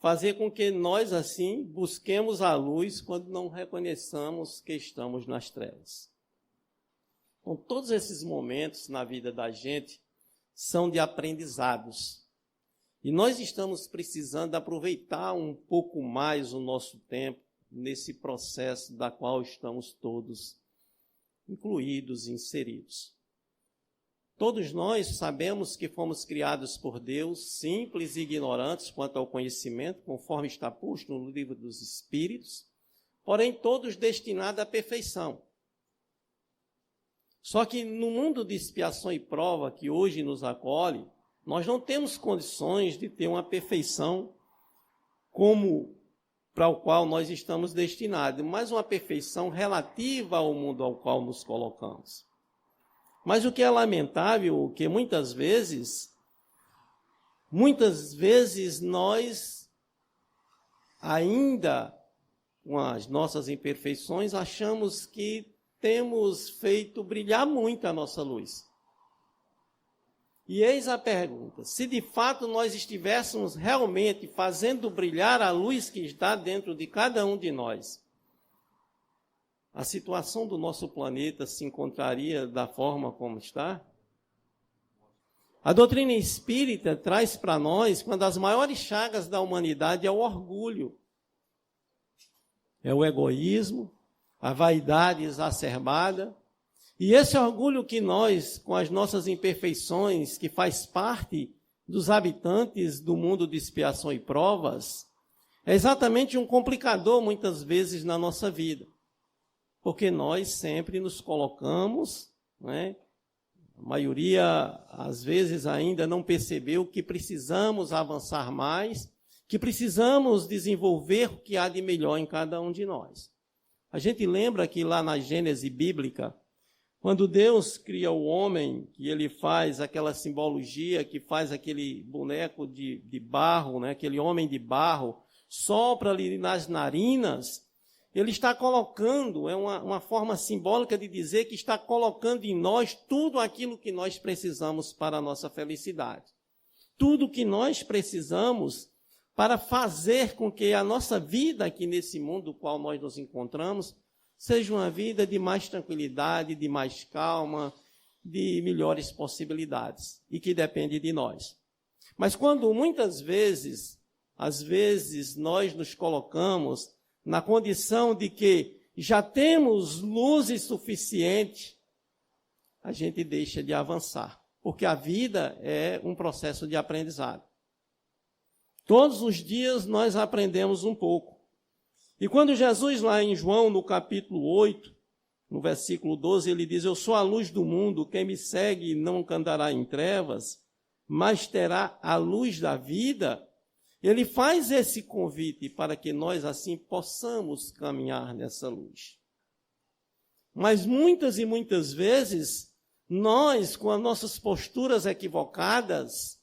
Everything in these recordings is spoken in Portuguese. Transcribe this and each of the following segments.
fazer com que nós, assim, busquemos a luz quando não reconheçamos que estamos nas trevas. Então, todos esses momentos na vida da gente são de aprendizados. E nós estamos precisando aproveitar um pouco mais o nosso tempo nesse processo da qual estamos todos incluídos, inseridos. Todos nós sabemos que fomos criados por Deus, simples e ignorantes quanto ao conhecimento, conforme está posto no livro dos Espíritos, porém todos destinados à perfeição. Só que no mundo de expiação e prova que hoje nos acolhe, nós não temos condições de ter uma perfeição como para o qual nós estamos destinados, mas uma perfeição relativa ao mundo ao qual nos colocamos. Mas o que é lamentável, que muitas vezes nós, ainda com as nossas imperfeições, achamos que temos feito brilhar muito a nossa luz. E eis a pergunta: se de fato nós estivéssemos realmente fazendo brilhar a luz que está dentro de cada um de nós, a situação do nosso planeta se encontraria da forma como está? A doutrina espírita traz para nós que uma das maiores chagas da humanidade é o orgulho, é o egoísmo, a vaidade exacerbada. E esse orgulho que nós, com as nossas imperfeições, que faz parte dos habitantes do mundo de expiação e provas, é exatamente um complicador, muitas vezes, na nossa vida. Porque nós sempre nos colocamos, né? A maioria, às vezes, ainda não percebeu que precisamos avançar mais, que precisamos desenvolver o que há de melhor em cada um de nós. A gente lembra que lá na Gênese bíblica, quando Deus cria o homem, que ele faz aquela simbologia, que faz aquele boneco de barro, né? Aquele homem de barro, sopra-lhe nas narinas, ele está colocando, é uma forma simbólica de dizer que está colocando em nós tudo aquilo que nós precisamos para a nossa felicidade. Tudo que nós precisamos para fazer com que a nossa vida aqui nesse mundo no qual nós nos encontramos seja uma vida de mais tranquilidade, de mais calma, de melhores possibilidades, e que depende de nós. Mas quando muitas vezes, às vezes, nós nos colocamos na condição de que já temos luzes suficiente, a gente deixa de avançar, porque a vida é um processo de aprendizado. Todos os dias nós aprendemos um pouco. E quando Jesus, lá em João, no capítulo 8, no versículo 12, ele diz: eu sou a luz do mundo, quem me segue não andará em trevas, mas terá a luz da vida. Ele faz esse convite para que nós, assim, possamos caminhar nessa luz. Mas muitas e muitas vezes, nós, com as nossas posturas equivocadas,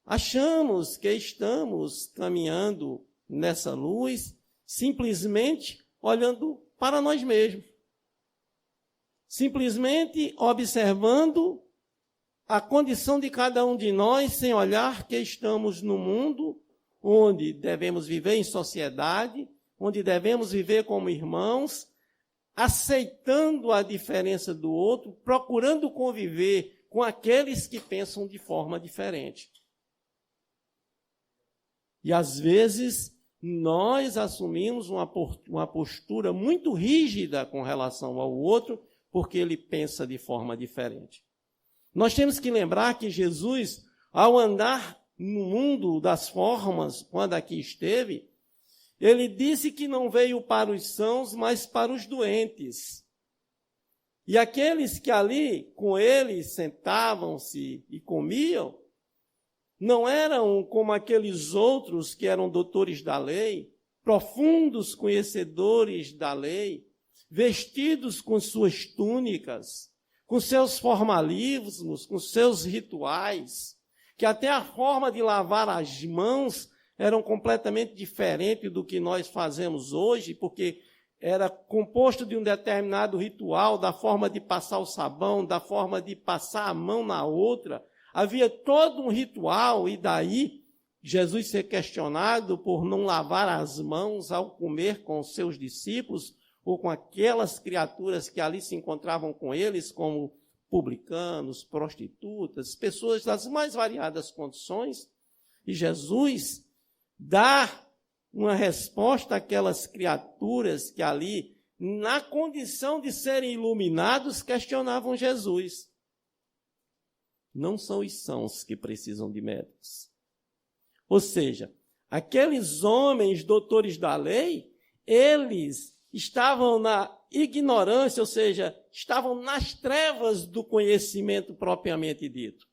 achamos que estamos caminhando nessa luz, simplesmente olhando para nós mesmos. Simplesmente observando a condição de cada um de nós, sem olhar que estamos no mundo onde devemos viver em sociedade, onde devemos viver como irmãos, aceitando a diferença do outro, procurando conviver com aqueles que pensam de forma diferente. E às vezes nós assumimos uma postura muito rígida com relação ao outro, porque ele pensa de forma diferente. Nós temos que lembrar que Jesus, ao andar no mundo das formas, quando aqui esteve, ele disse que não veio para os sãos, mas para os doentes. E aqueles que ali com ele sentavam-se e comiam, não eram como aqueles outros que eram doutores da lei, profundos conhecedores da lei, vestidos com suas túnicas, com seus formalismos, com seus rituais, que até a forma de lavar as mãos eram completamente diferente do que nós fazemos hoje, porque era composto de um determinado ritual, da forma de passar o sabão, da forma de passar a mão na outra. Havia todo um ritual, e daí Jesus ser questionado por não lavar as mãos ao comer com os seus discípulos ou com aquelas criaturas que ali se encontravam com eles, como publicanos, prostitutas, pessoas das mais variadas condições, e Jesus dá uma resposta àquelas criaturas que ali, na condição de serem iluminados, questionavam Jesus. Não são os sãos que precisam de médicos. Ou seja, aqueles homens doutores da lei, eles estavam na ignorância, ou seja, estavam nas trevas do conhecimento propriamente dito.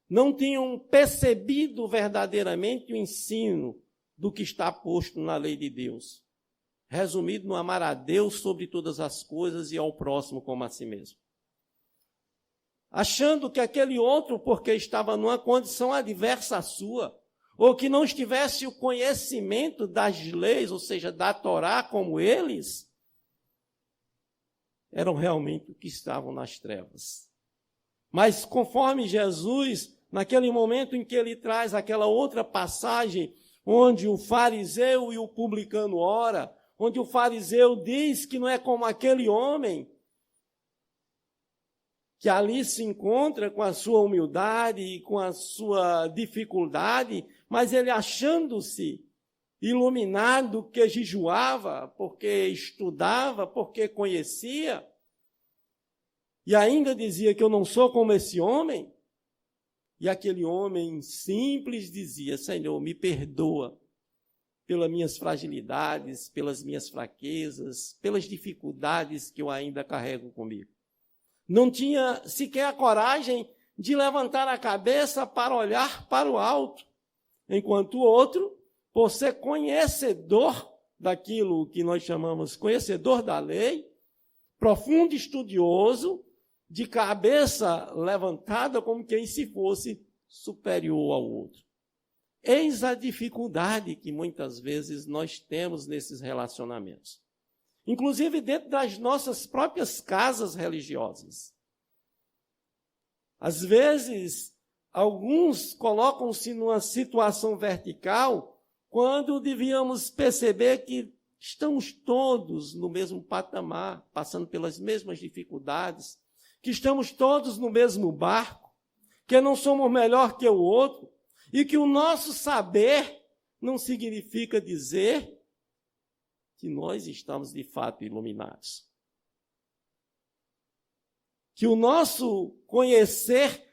Não tinham percebido verdadeiramente o ensino do que está posto na lei de Deus, resumido no amar a Deus sobre todas as coisas e ao próximo como a si mesmo. Achando que aquele outro, porque estava numa condição adversa à sua, ou que não estivesse o conhecimento das leis, ou seja, da Torá como eles, eram realmente os que estavam nas trevas. Mas conforme Jesus, naquele momento em que ele traz aquela outra passagem, onde o fariseu e o publicano ora, onde o fariseu diz que não é como aquele homem, que ali se encontra com a sua humildade e com a sua dificuldade, mas ele achando-se iluminado, que jejuava, porque estudava, porque conhecia, e ainda dizia que eu não sou como esse homem, e aquele homem simples dizia: Senhor, me perdoa pelas minhas fragilidades, pelas minhas fraquezas, pelas dificuldades que eu ainda carrego comigo. Não tinha sequer a coragem de levantar a cabeça para olhar para o alto, enquanto o outro, por ser conhecedor daquilo que nós chamamos conhecedor da lei, profundo estudioso, de cabeça levantada como quem se fosse superior ao outro. Eis a dificuldade que muitas vezes nós temos nesses relacionamentos. Inclusive dentro das nossas próprias casas religiosas. Às vezes, alguns colocam-se numa situação vertical quando devíamos perceber que estamos todos no mesmo patamar, passando pelas mesmas dificuldades, que estamos todos no mesmo barco, que não somos melhor que o outro, e que o nosso saber não significa dizer que nós estamos de fato iluminados. Que o nosso conhecer,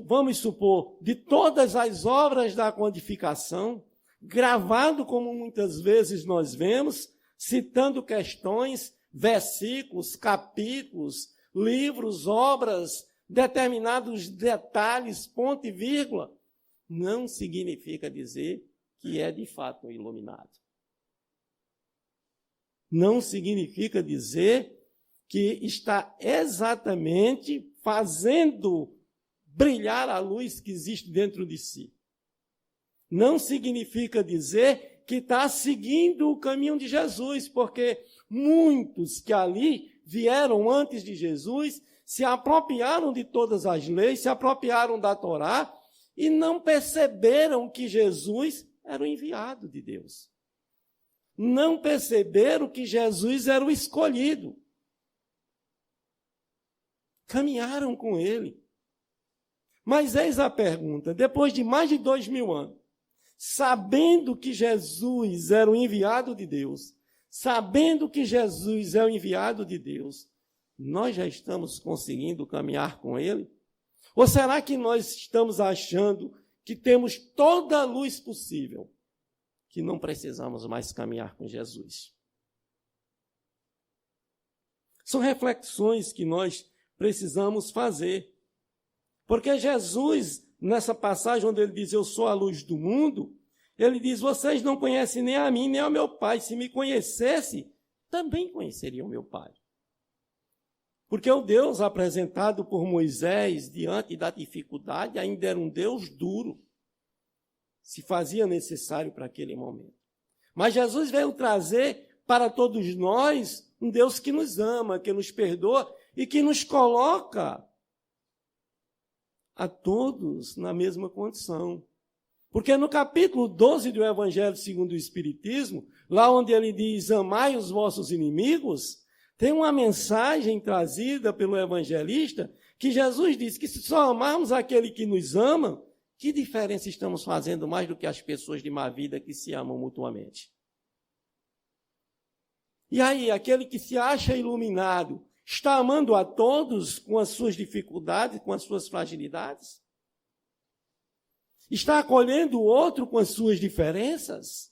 vamos supor, de todas as obras da codificação, gravado como muitas vezes nós vemos, citando questões, versículos, capítulos, livros, obras, determinados detalhes, ponto e vírgula, não significa dizer que é de fato iluminado. Não significa dizer que está exatamente fazendo brilhar a luz que existe dentro de si. Não significa dizer que está seguindo o caminho de Jesus, porque muitos que ali vieram antes de Jesus se apropriaram de todas as leis, se apropriaram da Torá e não perceberam que Jesus era o enviado de Deus. Não perceberam que Jesus era o escolhido. Caminharam com ele. Mas eis a pergunta, depois de mais de 2000 anos, sabendo que Jesus era o enviado de Deus, sabendo que Jesus é o enviado de Deus, nós já estamos conseguindo caminhar com ele? Ou será que nós estamos achando que temos toda a luz possível, que não precisamos mais caminhar com Jesus? São reflexões que nós precisamos fazer. Porque Jesus, nessa passagem onde ele diz, eu sou a luz do mundo, ele diz, vocês não conhecem nem a mim, nem ao meu Pai. Se me conhecesse, também conheceriam meu Pai. Porque o Deus apresentado por Moisés diante da dificuldade ainda era um Deus duro. Se fazia necessário para aquele momento. Mas Jesus veio trazer para todos nós um Deus que nos ama, que nos perdoa e que nos coloca a todos na mesma condição. Porque no capítulo 12 do Evangelho segundo o Espiritismo, lá onde ele diz, amai os vossos inimigos, tem uma mensagem trazida pelo evangelista, que Jesus diz que se só amarmos aquele que nos ama, que diferença estamos fazendo mais do que as pessoas de má vida que se amam mutuamente? E aí, aquele que se acha iluminado, está amando a todos com as suas dificuldades, com as suas fragilidades? Está acolhendo o outro com as suas diferenças?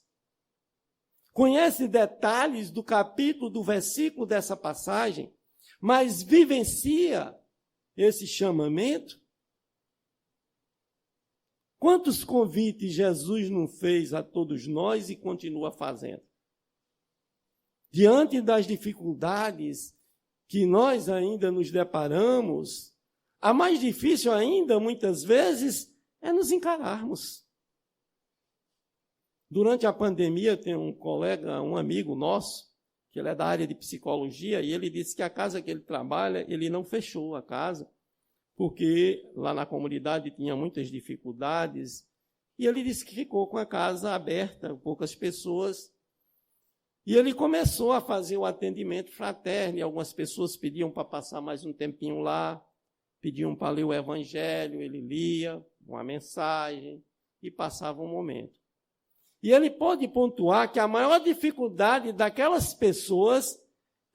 Conhece detalhes do capítulo, do versículo dessa passagem, mas vivencia esse chamamento? Quantos convites Jesus não fez a todos nós e continua fazendo? Diante das dificuldades que nós ainda nos deparamos, a mais difícil ainda, muitas vezes, é nos encararmos. Durante a pandemia, tem um colega, um amigo nosso, que ele é da área de psicologia, e ele disse que a casa que ele trabalha, ele não fechou a casa, porque lá na comunidade tinha muitas dificuldades, e ele disse que ficou com a casa aberta, poucas pessoas, e ele começou a fazer o atendimento fraterno, e algumas pessoas pediam para passar mais um tempinho lá, pediam para ler o evangelho, ele lia uma mensagem e passava um momento. E ele pode pontuar que a maior dificuldade daquelas pessoas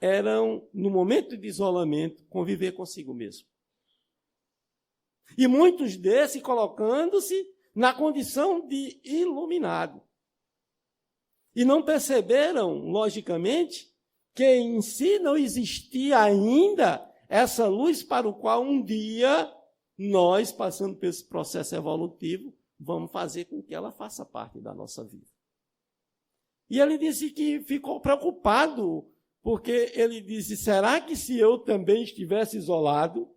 eram, no momento de isolamento, conviver consigo mesmo. E muitos desses colocando-se na condição de iluminado. E não perceberam, logicamente, que em si não existia ainda essa luz para o qual um dia nós, passando por esse processo evolutivo, vamos fazer com que ela faça parte da nossa vida. E ele disse que ficou preocupado, porque ele disse, será que se eu também estivesse isolado,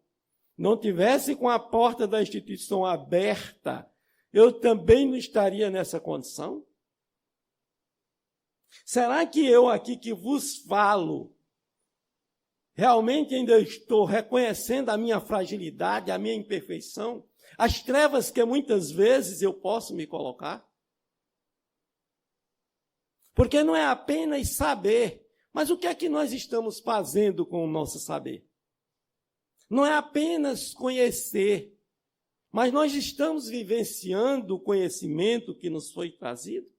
não tivesse com a porta da instituição aberta, eu também não estaria nessa condição? Será que eu aqui que vos falo, realmente ainda estou reconhecendo a minha fragilidade, a minha imperfeição, as trevas que muitas vezes eu posso me colocar? Porque não é apenas saber, mas o que é que nós estamos fazendo com o nosso saber? Não é apenas conhecer, mas nós estamos vivenciando o conhecimento que nos foi trazido?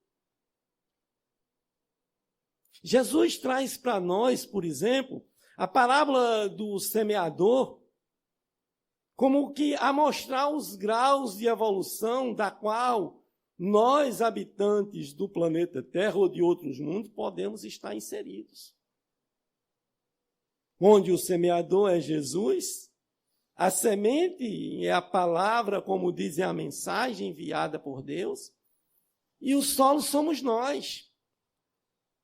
Jesus traz para nós, por exemplo, a parábola do semeador, como que a mostrar os graus de evolução da qual nós, habitantes do planeta Terra ou de outros mundos, podemos estar inseridos. Onde o semeador é Jesus, a semente é a palavra, como dizem a mensagem enviada por Deus, e o solo somos nós.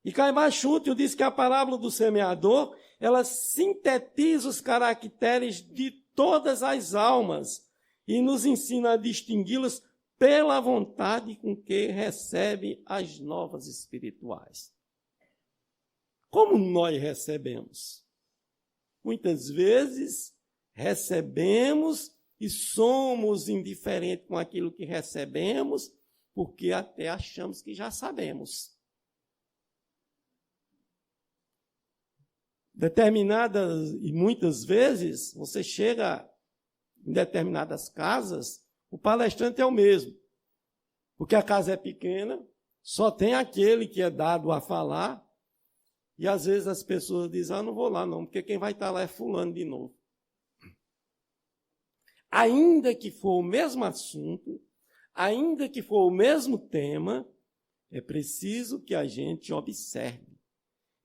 E Caimás Chútil diz que a parábola do semeador, ela sintetiza os caracteres de todas as almas e nos ensina a distingui-las pela vontade com que recebe as novas espirituais. Como nós recebemos? Muitas vezes recebemos e somos indiferentes com aquilo que recebemos, porque até achamos que já sabemos. Determinadas e muitas vezes você chega em determinadas casas, o palestrante é o mesmo, porque a casa é pequena, só tem aquele que é dado a falar, e às vezes as pessoas dizem, não vou lá não, porque quem vai estar lá é fulano de novo. Ainda que for o mesmo assunto, ainda que for o mesmo tema, é preciso que a gente observe.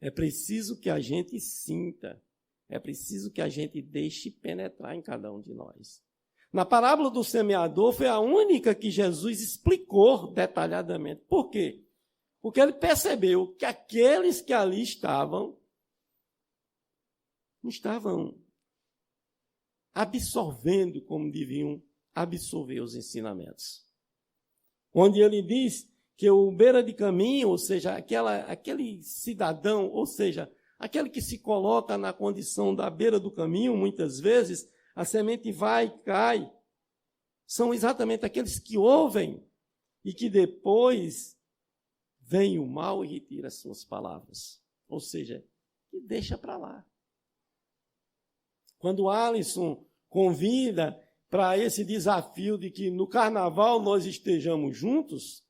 É preciso que a gente sinta, é preciso que a gente deixe penetrar em cada um de nós. Na parábola do semeador foi a única que Jesus explicou detalhadamente. Por quê? Porque ele percebeu que aqueles que ali estavam, não estavam absorvendo como deviam absorver os ensinamentos. Onde ele diz que o beira de caminho, ou seja, aquele cidadão, ou seja, aquele que se coloca na condição da beira do caminho, muitas vezes, a semente vai e cai. São exatamente aqueles que ouvem, e que depois vem o mal e retira as suas palavras. Ou seja, que deixa para lá. Quando Alisson convida para esse desafio de que no carnaval nós estejamos juntos,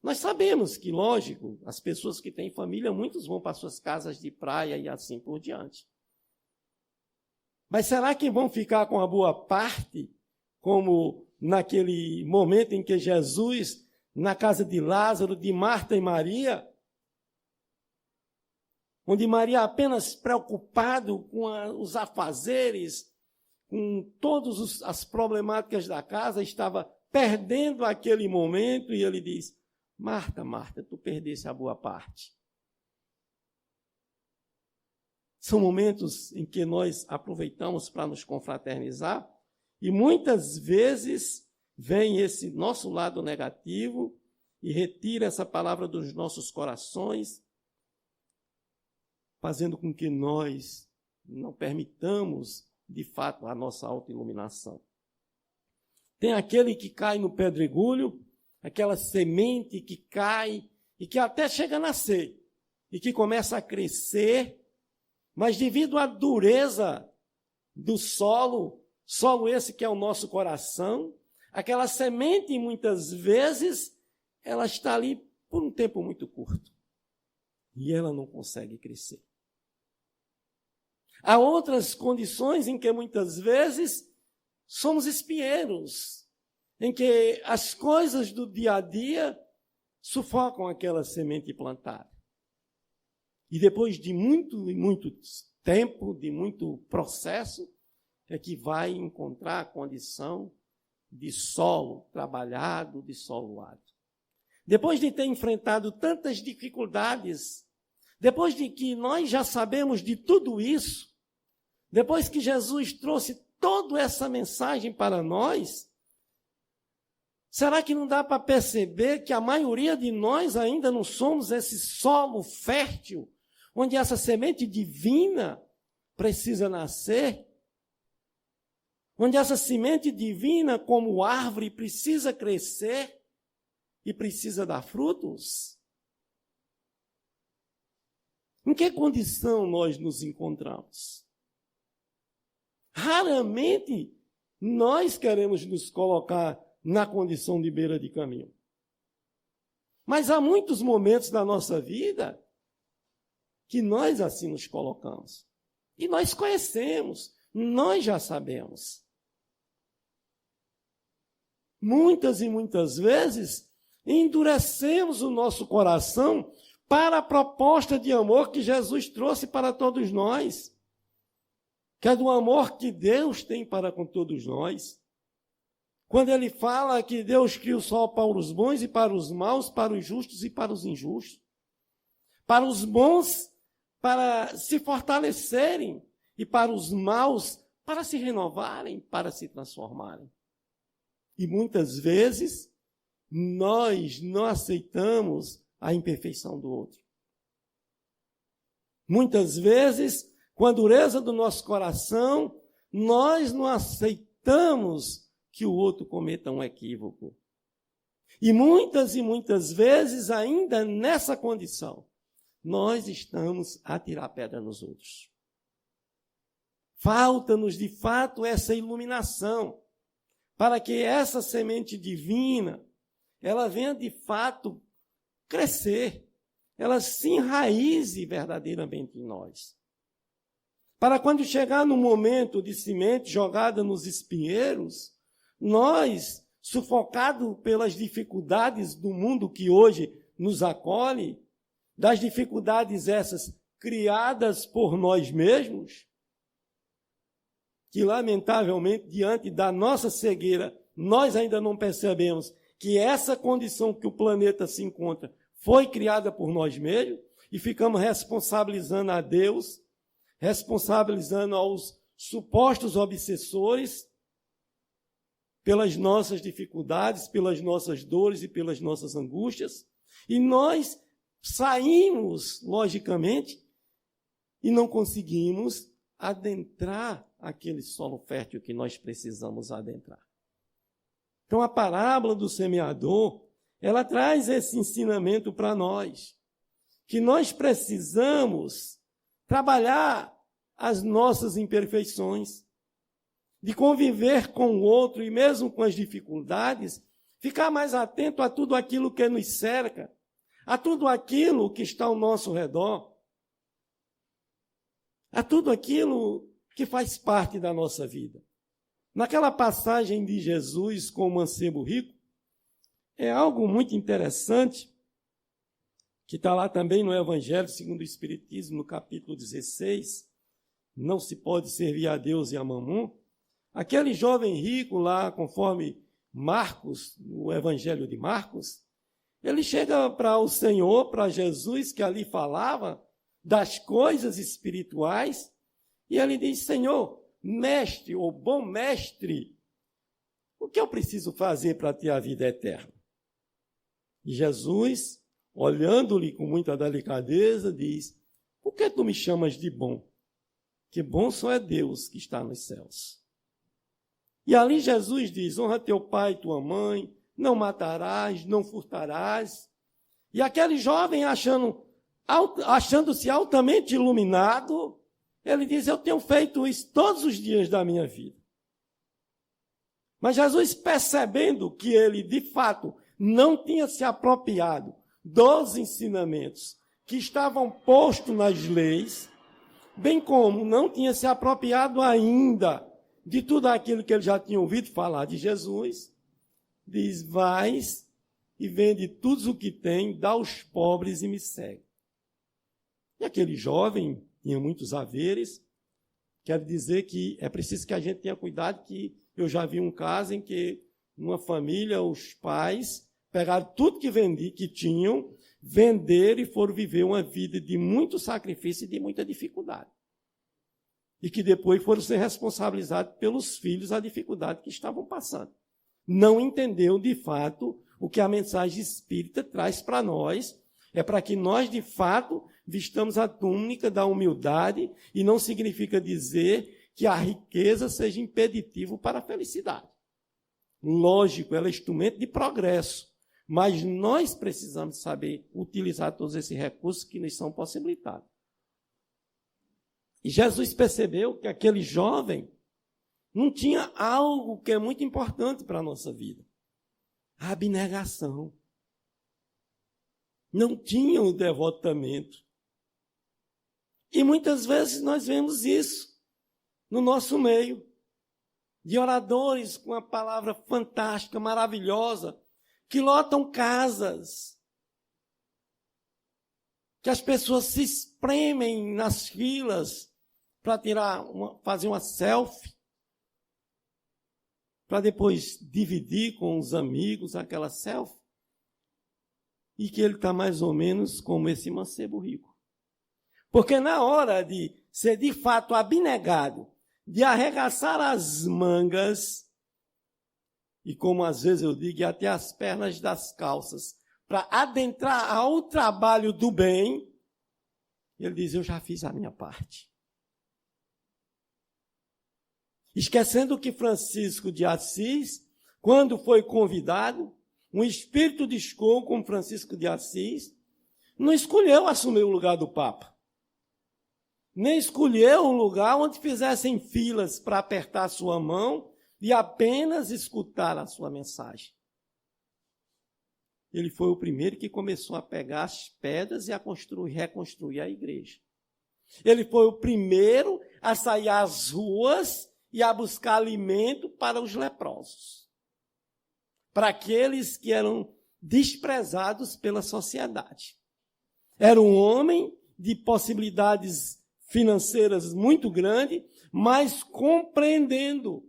nós sabemos que, lógico, as pessoas que têm família, muitos vão para suas casas de praia e assim por diante. Mas será que vão ficar com a boa parte, como naquele momento em que Jesus, na casa de Lázaro, de Marta e Maria, onde Maria apenas preocupado com os afazeres, com todas as problemáticas da casa, estava perdendo aquele momento, e ele diz: Marta, Marta, tu perdeste a boa parte. São momentos em que nós aproveitamos para nos confraternizar, e muitas vezes vem esse nosso lado negativo e retira essa palavra dos nossos corações, fazendo com que nós não permitamos, de fato, a nossa autoiluminação. Tem aquele que cai no pedregulho, aquela semente que cai e que até chega a nascer e que começa a crescer, mas devido à dureza do solo esse que é o nosso coração, aquela semente, muitas vezes, ela está ali por um tempo muito curto e ela não consegue crescer. Há outras condições em que muitas vezes somos espinheiros, em que as coisas do dia a dia sufocam aquela semente plantada. E depois de muito tempo, de muito processo, é que vai encontrar a condição de solo trabalhado, de solo árido. Depois de ter enfrentado tantas dificuldades, depois de que nós já sabemos de tudo isso, depois que Jesus trouxe toda essa mensagem para nós, será que não dá para perceber que a maioria de nós ainda não somos esse solo fértil, onde essa semente divina precisa nascer? Onde essa semente divina, como árvore, precisa crescer e precisa dar frutos? Em que condição nós nos encontramos? Raramente nós queremos nos colocar na condição de beira de caminho. Mas há muitos momentos da nossa vida que nós assim nos colocamos. E nós conhecemos, nós já sabemos. Muitas e muitas vezes endurecemos o nosso coração para a proposta de amor que Jesus trouxe para todos nós, que é do amor que Deus tem para com todos nós. Quando ele fala que Deus cria o sol para os bons e para os maus, para os justos e para os injustos. Para os bons, para se fortalecerem, e para os maus, para se renovarem, para se transformarem. E muitas vezes, nós não aceitamos a imperfeição do outro. Muitas vezes, com a dureza do nosso coração, nós não aceitamos que o outro cometa um equívoco. E muitas vezes, ainda nessa condição, nós estamos a tirar pedra nos outros. Falta-nos, de fato, essa iluminação, para que essa semente divina, ela venha, de fato, crescer, ela se enraize verdadeiramente em nós. Para quando chegar no momento de semente jogada nos espinheiros, nós, sufocados pelas dificuldades do mundo que hoje nos acolhe, das dificuldades essas criadas por nós mesmos, que lamentavelmente, diante da nossa cegueira, nós ainda não percebemos que essa condição que o planeta se encontra foi criada por nós mesmos, e ficamos responsabilizando a Deus, responsabilizando aos supostos obsessores pelas nossas dificuldades, pelas nossas dores e pelas nossas angústias, e nós saímos, logicamente, e não conseguimos adentrar aquele solo fértil que nós precisamos adentrar. Então, a parábola do semeador, ela traz esse ensinamento para nós, que nós precisamos trabalhar as nossas imperfeições, de conviver com o outro e mesmo com as dificuldades, ficar mais atento a tudo aquilo que nos cerca, a tudo aquilo que está ao nosso redor, a tudo aquilo que faz parte da nossa vida. Naquela passagem de Jesus com o mancebo rico, é algo muito interessante, que está lá também no Evangelho segundo o Espiritismo, no capítulo 16, não se pode servir a Deus e a mamon. Aquele jovem rico lá, conforme Marcos, no Evangelho de Marcos, ele chega para o Senhor, para Jesus, que ali falava das coisas espirituais, e ele diz: Senhor, mestre, ou bom mestre, o que eu preciso fazer para ter a vida eterna? E Jesus, olhando-lhe com muita delicadeza, diz: por que tu me chamas de bom? Que bom só é Deus que está nos céus. E ali Jesus diz: honra teu pai e tua mãe, não matarás, não furtarás. E aquele jovem, achando-se altamente iluminado, ele diz: eu tenho feito isso todos os dias da minha vida. Mas Jesus, percebendo que ele, de fato, não tinha se apropriado dos ensinamentos que estavam postos nas leis, bem como não tinha se apropriado ainda de tudo aquilo que ele já tinha ouvido falar de Jesus, diz: vais e vende tudo o que tem, dá aos pobres e me segue. E aquele jovem tinha muitos haveres. Quero dizer que é preciso que a gente tenha cuidado, que eu já vi um caso em que numa família os pais pegaram tudo que tinham, venderam e foram viver uma vida de muito sacrifício e de muita dificuldade. E que depois foram ser responsabilizados pelos filhos a dificuldade que estavam passando. Não entendeu, de fato, o que a mensagem espírita traz para nós. É para que nós, de fato, vistamos a túnica da humildade, e não significa dizer que a riqueza seja impeditivo para a felicidade. Lógico, ela é instrumento de progresso, mas nós precisamos saber utilizar todos esses recursos que nos são possibilitados. E Jesus percebeu que aquele jovem não tinha algo que é muito importante para a nossa vida: a abnegação. Não tinha o devotamento. E muitas vezes nós vemos isso no nosso meio, de oradores com uma palavra fantástica, maravilhosa, que lotam casas, que as pessoas se espremem nas filas para fazer uma selfie, para depois dividir com os amigos aquela selfie, e que ele está mais ou menos como esse mancebo rico. Porque na hora de ser de fato abnegado, de arregaçar as mangas, e como às vezes eu digo, até as pernas das calças, para adentrar ao trabalho do bem, ele diz: eu já fiz a minha parte. Esquecendo que Francisco de Assis, quando foi convidado, um espírito de escolha como Francisco de Assis, não escolheu assumir o lugar do Papa. Nem escolheu um lugar onde fizessem filas para apertar a sua mão e apenas escutar a sua mensagem. Ele foi o primeiro que começou a pegar as pedras e a reconstruir a igreja. Ele foi o primeiro a sair às ruas e a buscar alimento para os leprosos, para aqueles que eram desprezados pela sociedade. Era um homem de possibilidades financeiras muito grandes, mas compreendendo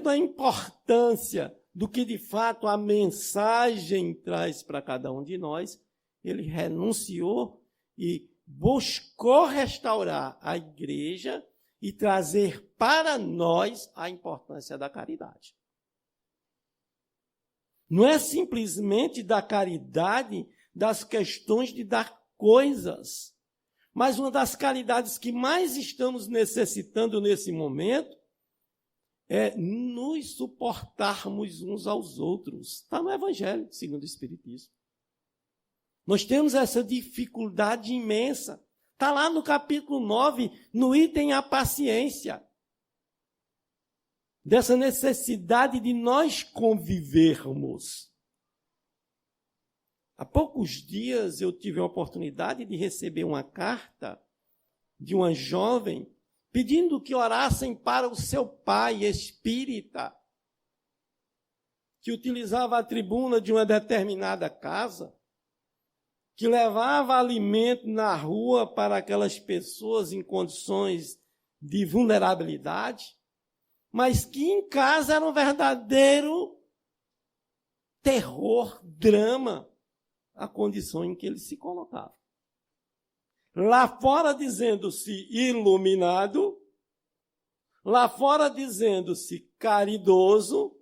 a importância do que de fato a mensagem traz para cada um de nós, ele renunciou e buscou restaurar a igreja e trazer para nós a importância da caridade. Não é simplesmente da caridade das questões de dar coisas, mas uma das caridades que mais estamos necessitando nesse momento é nos suportarmos uns aos outros. Está no Evangelho, segundo o Espiritismo. Nós temos essa dificuldade imensa. Está lá no capítulo 9, no item a paciência. Dessa necessidade de nós convivermos. Há poucos dias eu tive a oportunidade de receber uma carta de uma jovem pedindo que orassem para o seu pai espírita, que utilizava a tribuna de uma determinada casa, que levava alimento na rua para aquelas pessoas em condições de vulnerabilidade, mas que em casa era um verdadeiro terror, drama, a condição em que ele se colocava. Lá fora dizendo-se iluminado, lá fora dizendo-se caridoso,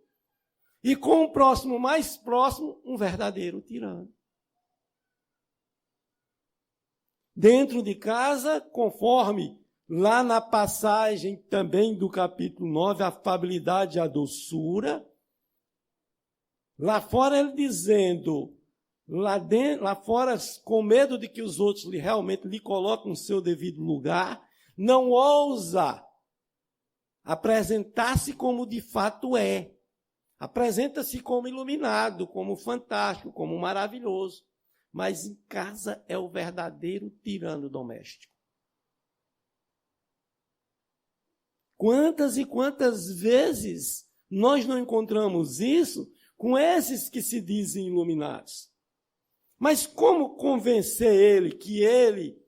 e com o próximo mais próximo, um verdadeiro tirano. Dentro de casa, conforme lá na passagem também do capítulo 9, a afabilidade e a doçura, lá fora ele dizendo, lá fora, com medo de que os outros realmente lhe coloquem no seu devido lugar, não ousa apresentar-se como de fato é. Apresenta-se como iluminado, como fantástico, como maravilhoso. Mas em casa é o verdadeiro tirano doméstico. Quantas e quantas vezes nós não encontramos isso com esses que se dizem iluminados? Mas como convencer ele que ele,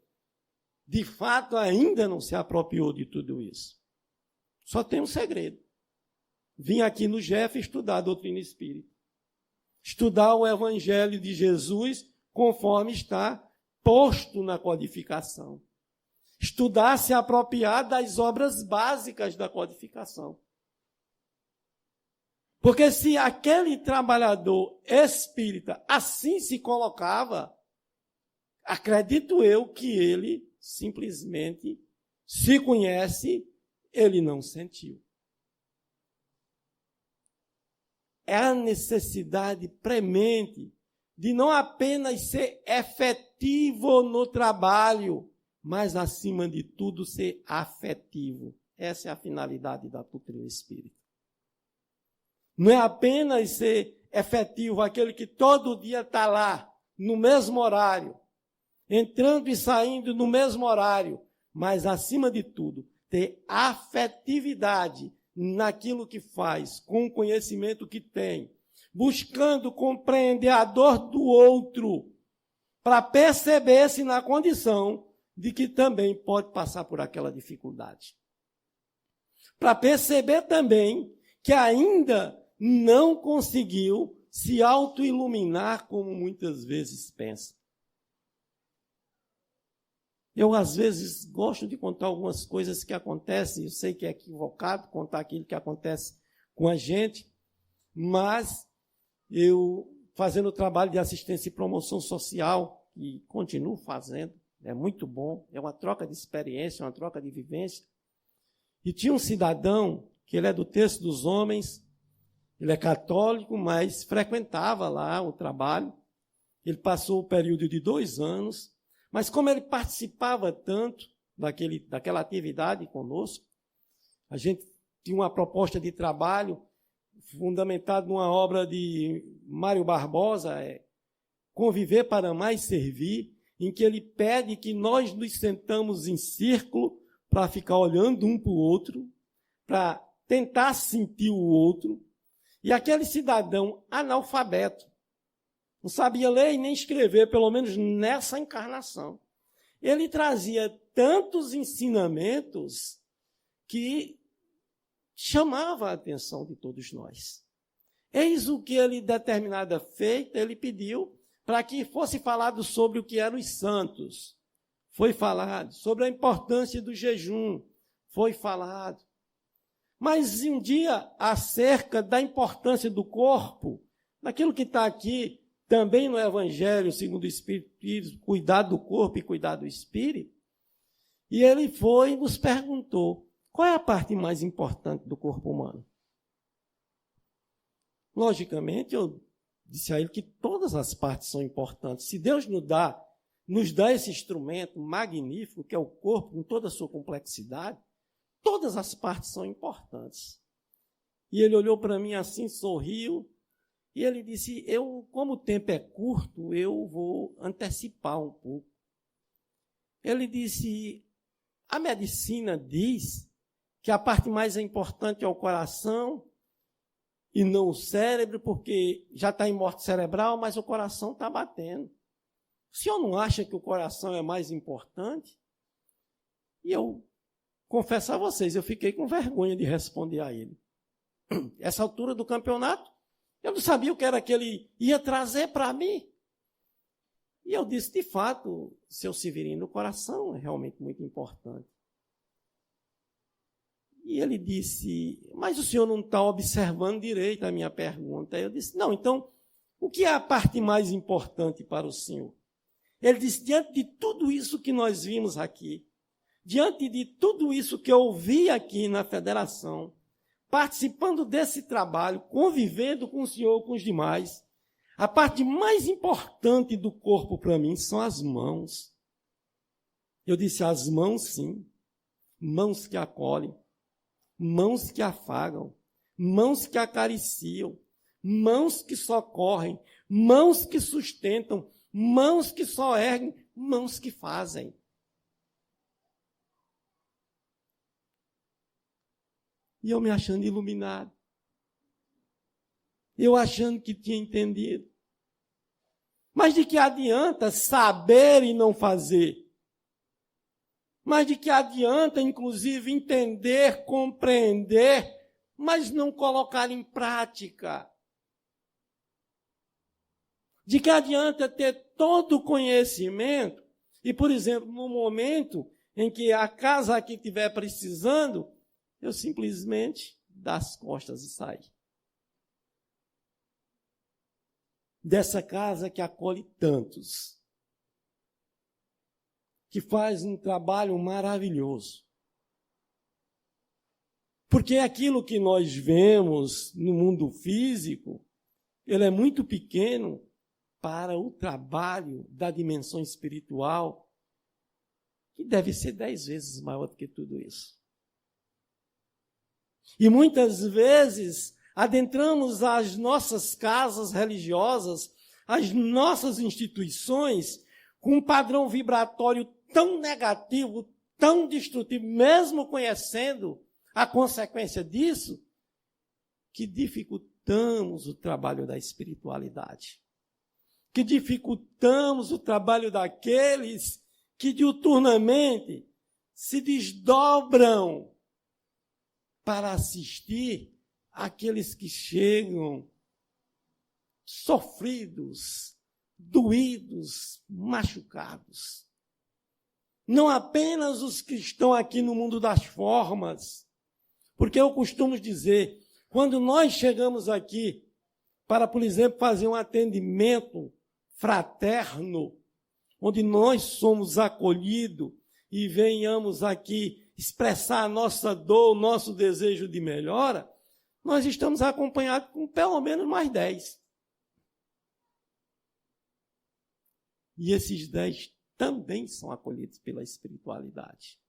de fato, ainda não se apropriou de tudo isso? Só tem um segredo. Vim aqui no GEF estudar a doutrina espírita. Estudar o Evangelho de Jesus conforme está posto na codificação. Estudar, se apropriar das obras básicas da codificação. Porque se aquele trabalhador espírita assim se colocava, acredito eu que ele simplesmente se conhece, ele não sentiu. É a necessidade premente de não apenas ser efetivo no trabalho, mas, acima de tudo, ser afetivo. Essa é a finalidade da doutrina espírita. Não é apenas ser efetivo, aquele que todo dia está lá, no mesmo horário, entrando e saindo no mesmo horário, mas, acima de tudo, ter afetividade naquilo que faz, com o conhecimento que tem, buscando compreender a dor do outro, para perceber-se na condição de que também pode passar por aquela dificuldade. Para perceber também que ainda não conseguiu se auto-iluminar como muitas vezes pensa. Eu, às vezes, gosto de contar algumas coisas que acontecem, eu sei que é equivocado contar aquilo que acontece com a gente, mas eu, fazendo o trabalho de assistência e promoção social, e continuo fazendo, é muito bom, é uma troca de experiência, uma troca de vivência. E tinha um cidadão, que ele é do Terço dos Homens, ele é católico, mas frequentava lá o trabalho. Ele passou o período de 2 anos, mas como ele participava tanto daquela atividade conosco, a gente tinha uma proposta de trabalho fundamentada numa obra de Mário Barbosa, Conviver para Mais Servir, em que ele pede que nós nos sentamos em círculo para ficar olhando um para o outro, para tentar sentir o outro. E aquele cidadão analfabeto, não sabia ler e nem escrever, pelo menos nessa encarnação, ele trazia tantos ensinamentos que chamava a atenção de todos nós. Eis o que ele, determinada feita, ele pediu para que fosse falado sobre o que eram os santos. Foi falado sobre a importância do jejum. Foi falado. Mas um dia, acerca da importância do corpo, daquilo que está aqui, também no Evangelho, segundo o Espiritismo, cuidar do corpo e cuidar do espírito, e ele foi e nos perguntou, Qual é a parte mais importante do corpo humano? Logicamente, eu disse a ele que todas as partes são importantes. Se Deus nos dá esse instrumento magnífico, que é o corpo, com toda a sua complexidade, todas as partes são importantes. E ele olhou para mim assim, sorriu, e ele disse, como o tempo é curto, eu vou antecipar um pouco. Ele disse, a medicina diz que a parte mais importante é o coração e não o cérebro, porque já está em morte cerebral, mas o coração está batendo. O senhor não acha que o coração é mais importante? E eu confesso a vocês, eu fiquei com vergonha de responder a ele. Essa altura do campeonato, eu não sabia o que era que ele ia trazer para mim. E eu disse, de fato, seu Severino, o coração é realmente muito importante. E ele disse, mas o senhor não está observando direito a minha pergunta. Eu disse, não, então, o que é a parte mais importante para o senhor? Ele disse, diante de tudo isso que nós vimos aqui, diante de tudo isso que eu ouvi aqui na federação, participando desse trabalho, convivendo com o senhor, com os demais, a parte mais importante do corpo para mim são as mãos. Eu disse, as mãos sim, mãos que acolhem, mãos que afagam, mãos que acariciam, mãos que socorrem, mãos que sustentam, mãos que só erguem, mãos que fazem. E eu me achando iluminado. Eu achando que tinha entendido. Mas de que adianta saber e não fazer? Mas de que adianta, inclusive, entender, compreender, mas não colocar em prática? De que adianta ter todo o conhecimento e, por exemplo, no momento em que a casa aqui estiver precisando, eu simplesmente dar as costas e sair. Dessa casa que acolhe tantos, que faz um trabalho maravilhoso. Porque aquilo que nós vemos no mundo físico, ele é muito pequeno para o trabalho da dimensão espiritual, que deve ser 10 vezes maior do que tudo isso. E muitas vezes adentramos as nossas casas religiosas, as nossas instituições, com um padrão vibratório tão negativo, tão destrutivo, mesmo conhecendo a consequência disso, que dificultamos o trabalho da espiritualidade. Que dificultamos o trabalho daqueles que diuturnamente se desdobram para assistir àqueles que chegam sofridos, doídos, machucados. Não apenas os que estão aqui no mundo das formas, porque eu costumo dizer, quando nós chegamos aqui para, por exemplo, fazer um atendimento fraterno, onde nós somos acolhidos e venhamos aqui expressar a nossa dor, o nosso desejo de melhora, nós estamos acompanhados com pelo menos mais 10. E esses 10 também são acolhidos pela espiritualidade.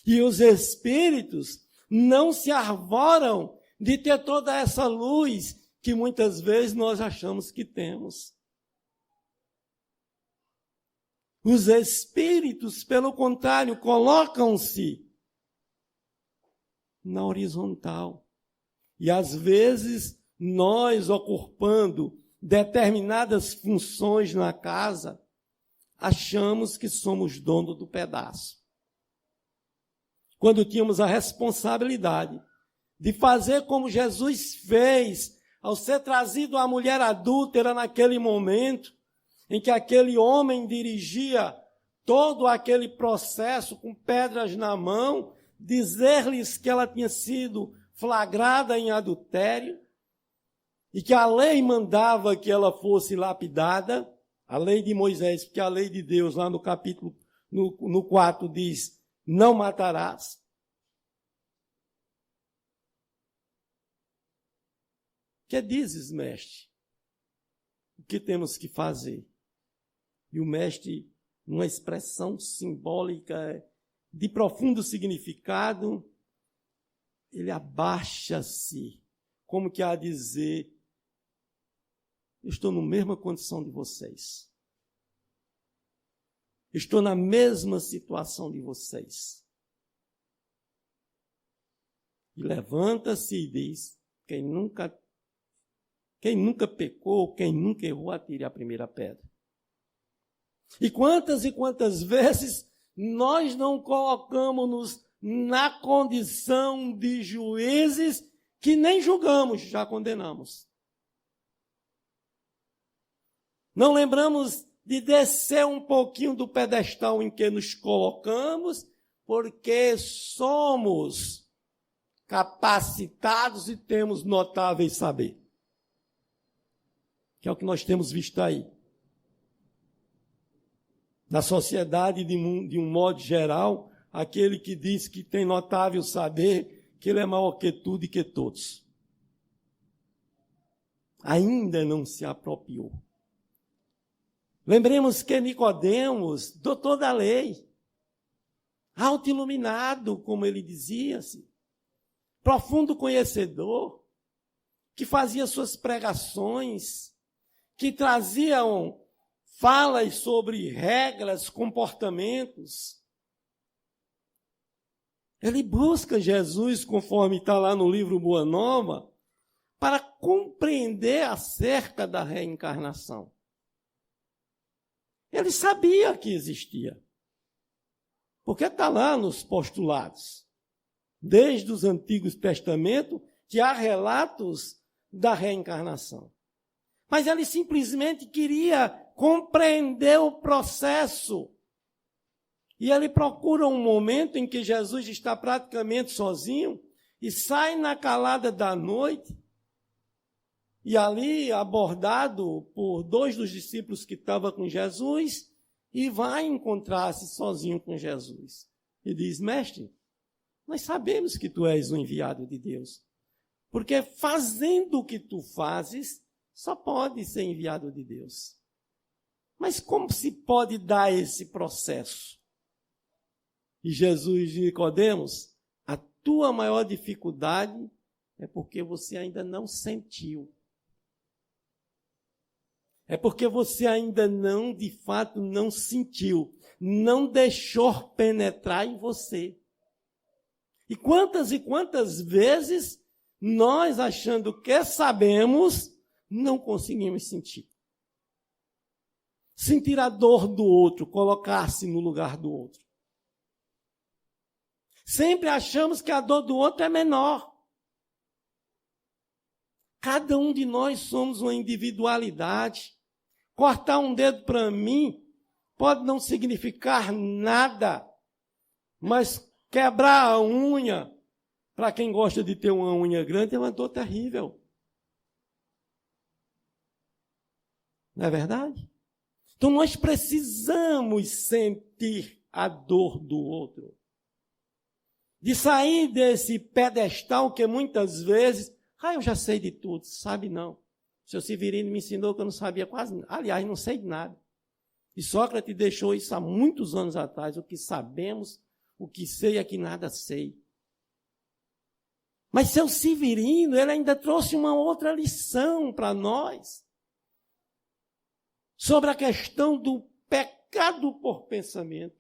E os espíritos não se arvoram de ter toda essa luz que muitas vezes nós achamos que temos. Os espíritos, pelo contrário, colocam-se na horizontal. E às vezes nós, ocupando determinadas funções na casa, achamos que somos dono do pedaço. Quando tínhamos a responsabilidade de fazer como Jesus fez ao ser trazido a mulher adúltera naquele momento, em que aquele homem dirigia todo aquele processo com pedras na mão, dizer-lhes que ela tinha sido flagrada em adultério e que a lei mandava que ela fosse lapidada, a lei de Moisés, porque a lei de Deus lá no capítulo, no 4 diz, não matarás. Que dizes, mestre? O que temos que fazer? E o mestre, numa expressão simbólica de profundo significado, ele abaixa-se, como que a dizer, eu estou na mesma condição de vocês. Estou na mesma situação de vocês. E levanta-se e diz, quem nunca pecou, quem nunca errou, atire a primeira pedra. E quantas vezes nós não colocamos-nos na condição de juízes que nem julgamos, já condenamos. Não lembramos de descer um pouquinho do pedestal em que nos colocamos, porque somos capacitados e temos notáveis saber. Que é o que nós temos visto aí. Na sociedade, de um modo geral, aquele que diz que tem notável saber, que ele é maior que tudo e que todos. Ainda não se apropriou. Lembremos que Nicodemos, doutor da lei, auto-iluminado, como ele dizia-se, profundo conhecedor, que fazia suas pregações, que traziam falas sobre regras, comportamentos. Ele busca Jesus, conforme está lá no livro Boa Nova, para compreender acerca da reencarnação. Ele sabia que existia, porque está lá nos postulados, desde os Antigos Testamentos, que há relatos da reencarnação. Mas ele simplesmente queria compreender o processo. E ele procura um momento em que Jesus está praticamente sozinho e sai na calada da noite e ali abordado por 2 dos discípulos que estavam com Jesus e vai encontrar-se sozinho com Jesus. E diz, mestre, nós sabemos que tu és o enviado de Deus, porque fazendo o que tu fazes, só pode ser enviado de Deus. Mas como se pode dar esse processo? E Jesus diz, Nicodemos, a tua maior dificuldade é porque você ainda não sentiu. É porque você ainda não, de fato, não sentiu, não deixou penetrar em você. E quantas vezes nós, achando que sabemos, não conseguimos sentir. Sentir a dor do outro, colocar-se no lugar do outro. Sempre achamos que a dor do outro é menor. Cada um de nós somos uma individualidade. Cortar um dedo para mim pode não significar nada, mas quebrar a unha, para quem gosta de ter uma unha grande, é uma dor terrível. Não é verdade? Então nós precisamos sentir a dor do outro. De sair desse pedestal que muitas vezes, eu já sei de tudo, sabe não. O seu Severino me ensinou que eu não sabia quase nada. Aliás, não sei de nada. E Sócrates deixou isso há muitos anos atrás. O que sabemos, o que sei é que nada sei. Mas seu Severino, ele ainda trouxe uma outra lição para nós. Sobre a questão do pecado por pensamento.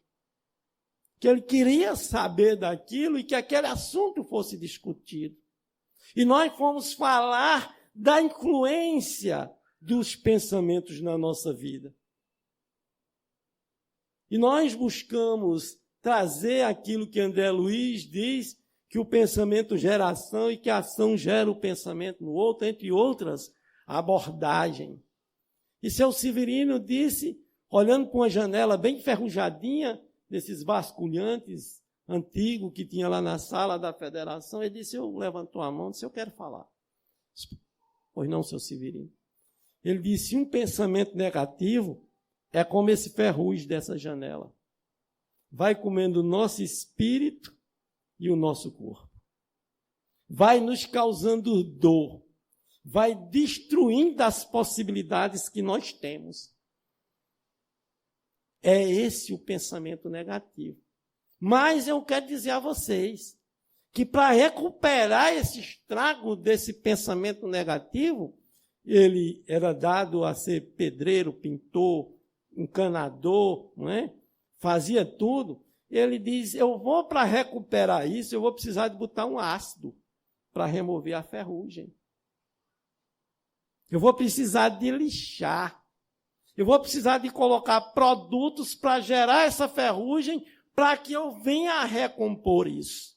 Que ele queria saber daquilo e que aquele assunto fosse discutido. E nós fomos falar da influência dos pensamentos na nossa vida. E nós buscamos trazer aquilo que André Luiz diz, que o pensamento gera ação e que a ação gera o pensamento no outro, entre outras abordagens. E seu Severino disse, olhando para uma janela bem enferrujadinha, desses vasculhantes antigos que tinha lá na sala da federação, ele disse, eu levantou a mão, disse, eu quero falar. Pois não, seu Severino. Ele disse, um pensamento negativo é como esse ferrugem dessa janela. Vai comendo o nosso espírito e o nosso corpo. Vai nos causando dor. vai destruindo as possibilidades que nós temos. É esse o pensamento negativo. Mas eu quero dizer a vocês que para recuperar esse estrago desse pensamento negativo, ele era dado a ser pedreiro, pintor, encanador, não é? Fazia tudo. Ele diz, eu vou para recuperar isso, eu vou precisar de botar um ácido para remover a ferrugem. Eu vou precisar de lixar. Eu vou precisar de colocar produtos para gerar essa ferrugem para que eu venha a recompor isso.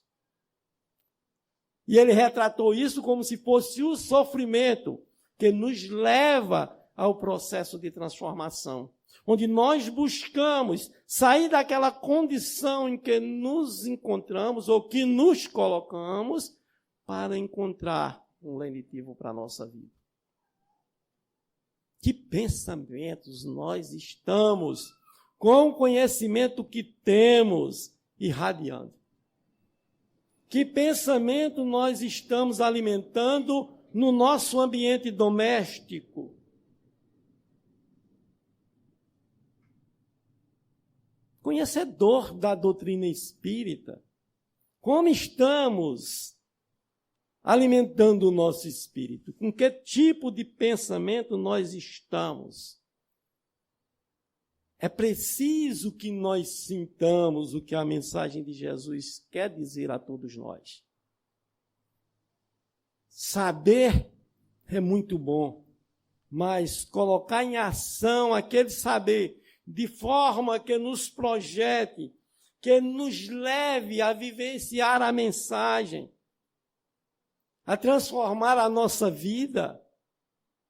E ele retratou isso como se fosse o sofrimento que nos leva ao processo de transformação, onde nós buscamos sair daquela condição em que nos encontramos ou que nos colocamos para encontrar um lenitivo para a nossa vida. Que pensamentos nós estamos, com o conhecimento que temos, irradiando? Que pensamento nós estamos alimentando no nosso ambiente doméstico? Conhecedor da doutrina espírita, como estamos alimentando o nosso espírito? Com que tipo de pensamento nós estamos? É preciso que nós sintamos o que a mensagem de Jesus quer dizer a todos nós. Saber é muito bom, mas colocar em ação aquele saber de forma que nos projete, que nos leve a vivenciar a mensagem, a transformar a nossa vida,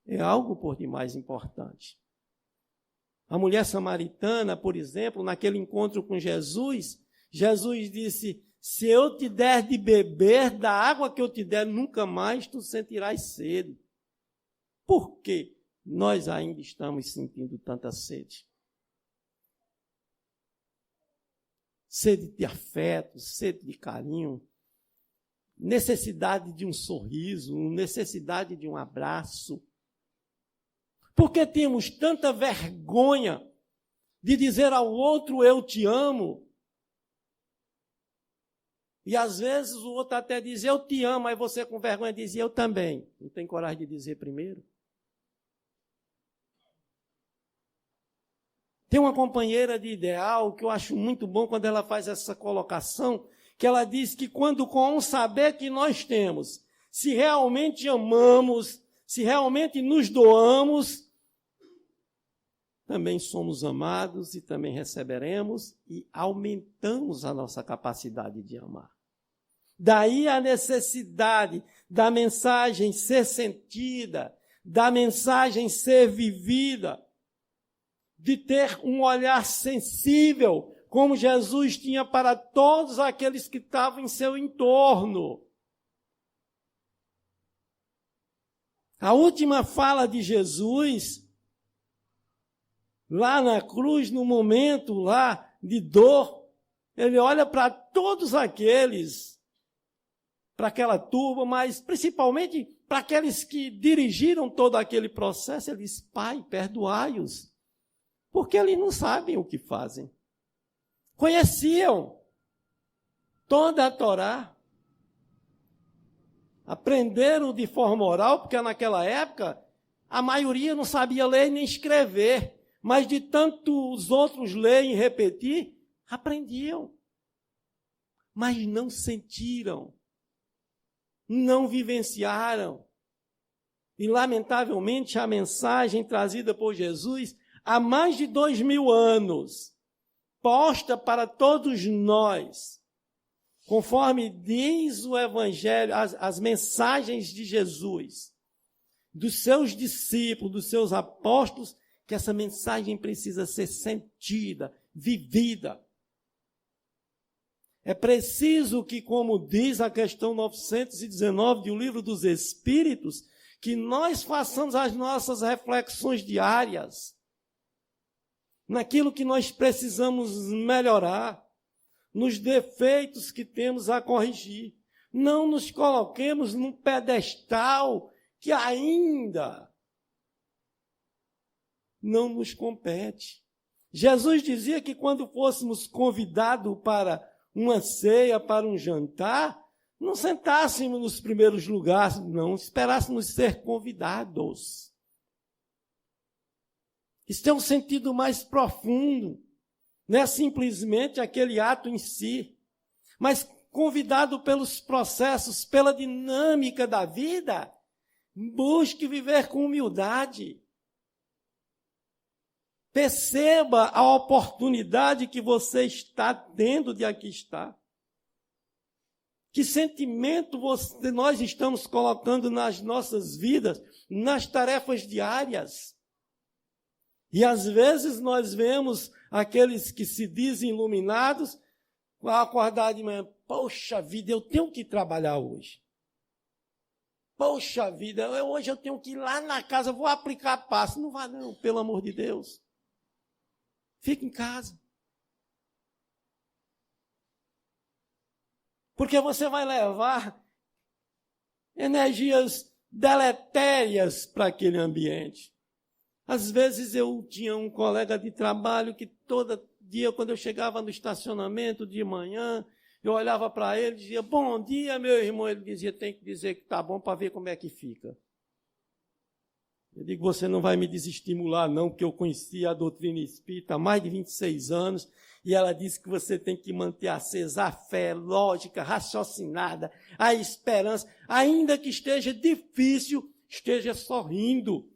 é algo por demais importante. A mulher samaritana, por exemplo, naquele encontro com Jesus, Jesus disse, se eu te der de beber da água que eu te der, nunca mais tu sentirás sede. Por que nós ainda estamos sentindo tanta sede? Sede de afeto, sede de carinho, necessidade de um sorriso, necessidade de um abraço. Por que temos tanta vergonha de dizer ao outro, eu te amo? E às vezes o outro até diz, eu te amo, aí você com vergonha diz, eu também. Não tem coragem de dizer primeiro? Tem uma companheira de ideal que eu acho muito bom quando ela faz essa colocação, que ela diz que quando com o saber que nós temos, se realmente amamos, se realmente nos doamos, também somos amados e também receberemos e aumentamos a nossa capacidade de amar. Daí a necessidade da mensagem ser sentida, da mensagem ser vivida, de ter um olhar sensível, como Jesus tinha para todos aqueles que estavam em seu entorno. A última fala de Jesus, lá na cruz, no momento lá de dor, ele olha para todos aqueles, para aquela turma, mas principalmente para aqueles que dirigiram todo aquele processo, ele diz, Pai, perdoai-os, porque eles não sabem o que fazem. Conheciam toda a Torá, aprenderam de forma oral, porque naquela época a maioria não sabia ler nem escrever, mas de tanto os outros lerem e repetir, aprendiam. Mas não sentiram, não vivenciaram. E, lamentavelmente, a mensagem trazida por Jesus há mais de 2000 anos, posta para todos nós, conforme diz o Evangelho, as mensagens de Jesus, dos seus discípulos, dos seus apóstolos, que essa mensagem precisa ser sentida, vivida. É preciso que, como diz a questão 919 do Livro dos Espíritos, que nós façamos as nossas reflexões diárias, naquilo que nós precisamos melhorar, nos defeitos que temos a corrigir. Não nos coloquemos num pedestal que ainda não nos compete. Jesus dizia que quando fôssemos convidados para uma ceia, para um jantar, não sentássemos nos primeiros lugares, não, esperássemos ser convidados. Isso tem um sentido mais profundo. Não é simplesmente aquele ato em si, mas convidado pelos processos, pela dinâmica da vida, busque viver com humildade. Perceba a oportunidade que você está tendo de aqui estar. Que sentimento nós estamos colocando nas nossas vidas, nas tarefas diárias. E às vezes nós vemos aqueles que se dizem iluminados, ao acordar de manhã, poxa vida, eu tenho que trabalhar hoje. Poxa vida, hoje eu tenho que ir lá na casa, vou aplicar passe. Não vai não, pelo amor de Deus. Fica em casa. Porque você vai levar energias deletérias para aquele ambiente. Às vezes eu tinha um colega de trabalho que todo dia, quando eu chegava no estacionamento de manhã, eu olhava para ele e dizia, bom dia, meu irmão. Ele dizia, tem que dizer que está bom para ver como é que fica. Eu digo, você não vai me desestimular não, porque eu conheci a doutrina espírita há mais de 26 anos, e ela disse que você tem que manter acesa a fé, lógica, raciocinada, a esperança, ainda que esteja difícil, esteja sorrindo.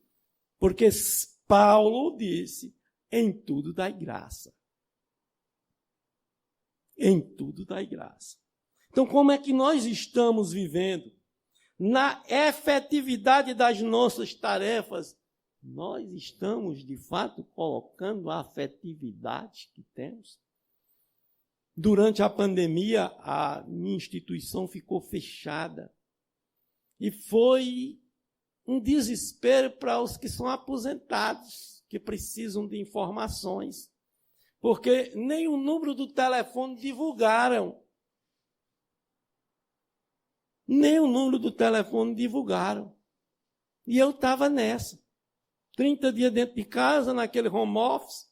Porque Paulo disse, em tudo dai graça. Em tudo dai graça. Então, como é que nós estamos vivendo? Na efetividade das nossas tarefas, nós estamos, de fato, colocando a afetividade que temos? Durante a pandemia, a minha instituição ficou fechada. E foi um desespero para os que são aposentados, que precisam de informações. Porque nem o número do telefone divulgaram. Nem o número do telefone divulgaram. E eu estava nessa. 30 dias dentro de casa, naquele home office.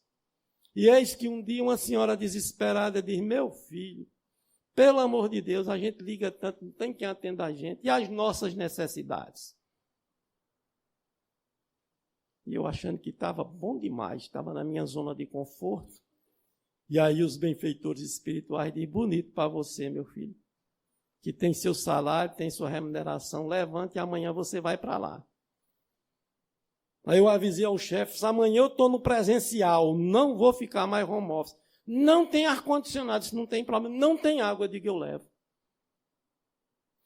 E eis que um dia uma senhora desesperada diz, meu filho, pelo amor de Deus, a gente liga tanto, não tem quem atenda a gente. E as nossas necessidades? E eu achando que estava bom demais, estava na minha zona de conforto. E aí os benfeitores espirituais dizem, bonito para você, meu filho, que tem seu salário, tem sua remuneração, levante e amanhã você vai para lá. Aí eu avisei ao chefe, amanhã eu estou no presencial, não vou ficar mais home office. Não tem ar-condicionado, isso não tem problema, não tem água, eu digo, eu levo.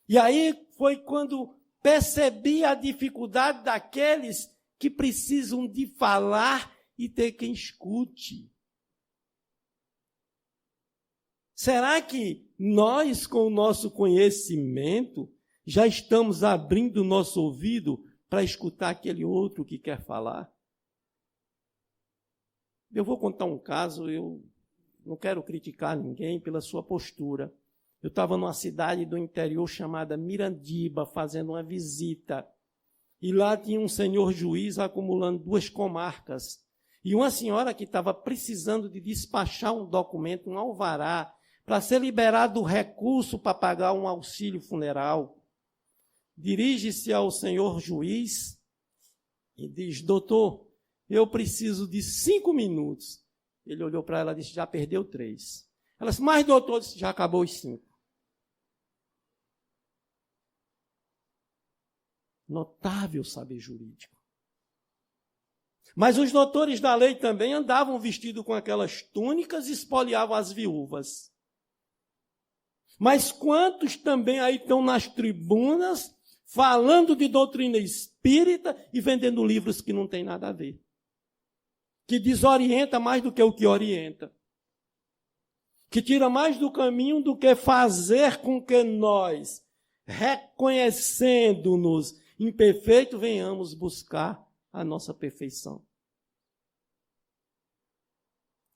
E aí foi quando percebi a dificuldade daqueles que precisam de falar e ter quem escute. Será que nós, com o nosso conhecimento, já estamos abrindo o nosso ouvido para escutar aquele outro que quer falar? Eu vou contar um caso, eu não quero criticar ninguém pela sua postura. Eu estava numa cidade do interior chamada Mirandiba, fazendo uma visita. E lá tinha um senhor juiz acumulando 2 comarcas. E uma senhora que estava precisando de despachar um documento, um alvará, para ser liberado o recurso para pagar um auxílio funeral. Dirige-se ao senhor juiz e diz, doutor, eu preciso de 5 minutos. Ele olhou para ela e disse, já perdeu 3. Ela disse, mas doutor, disse, já acabou os 5. Notável saber jurídico. Mas os doutores da lei também andavam vestidos com aquelas túnicas e espoliavam as viúvas. Mas quantos também aí estão nas tribunas, falando de doutrina espírita e vendendo livros que não tem nada a ver? Que desorienta mais do que o que orienta. Que tira mais do caminho do que fazer com que nós, reconhecendo-nos imperfeitos, venhamos buscar a nossa perfeição.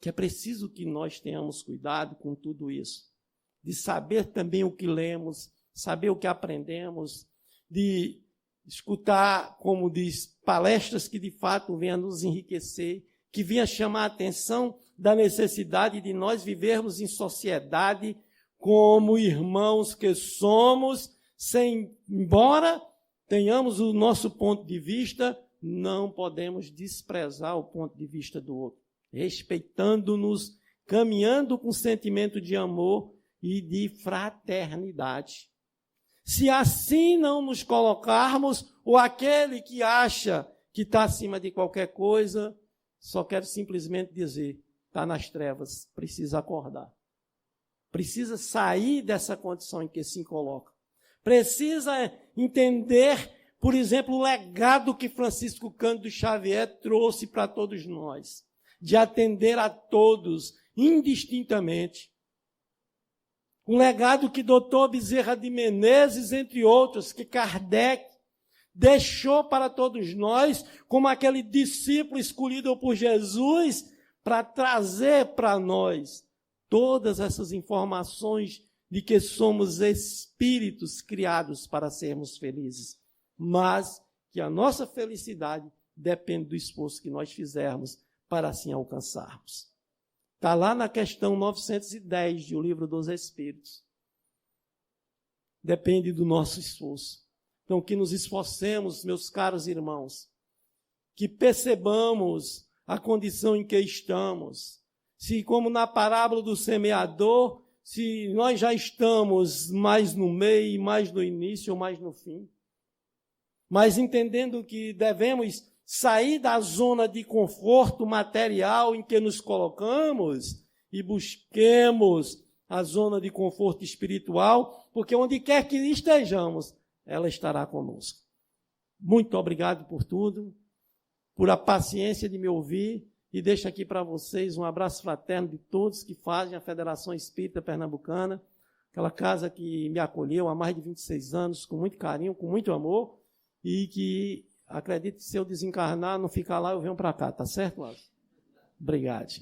Que é preciso que nós tenhamos cuidado com tudo isso. De saber também o que lemos, saber o que aprendemos, de escutar, como diz, palestras que de fato venham nos enriquecer, que venham chamar a atenção da necessidade de nós vivermos em sociedade como irmãos que somos, embora tenhamos o nosso ponto de vista, não podemos desprezar o ponto de vista do outro, respeitando-nos, caminhando com sentimento de amor e de fraternidade. Se assim não nos colocarmos, ou aquele que acha que está acima de qualquer coisa, só quero simplesmente dizer, está nas trevas, precisa acordar. Precisa sair dessa condição em que se coloca. Precisa entender, por exemplo, o legado que Francisco Cândido Xavier trouxe para todos nós, de atender a todos, indistintamente. Um legado que Dr. Bezerra de Menezes, entre outros, que Kardec deixou para todos nós, como aquele discípulo escolhido por Jesus, para trazer para nós todas essas informações de que somos espíritos criados para sermos felizes, mas que a nossa felicidade depende do esforço que nós fizermos para assim alcançarmos. Está lá na questão 910 de O Livro dos Espíritos. Depende do nosso esforço. Então, que nos esforcemos, meus caros irmãos, que percebamos a condição em que estamos. Se, como na parábola do semeador, se nós já estamos mais no meio, mais no início ou mais no fim. Mas entendendo que devemos sair da zona de conforto material em que nos colocamos e busquemos a zona de conforto espiritual, porque onde quer que estejamos, ela estará conosco. Muito obrigado por tudo, por a paciência de me ouvir, e deixo aqui para vocês um abraço fraterno de todos que fazem a Federação Espírita Pernambucana, aquela casa que me acolheu há mais de 26 anos, com muito carinho, com muito amor, e que acredito que se eu desencarnar, não ficar lá, eu venho para cá, tá certo, Lázaro? Obrigado.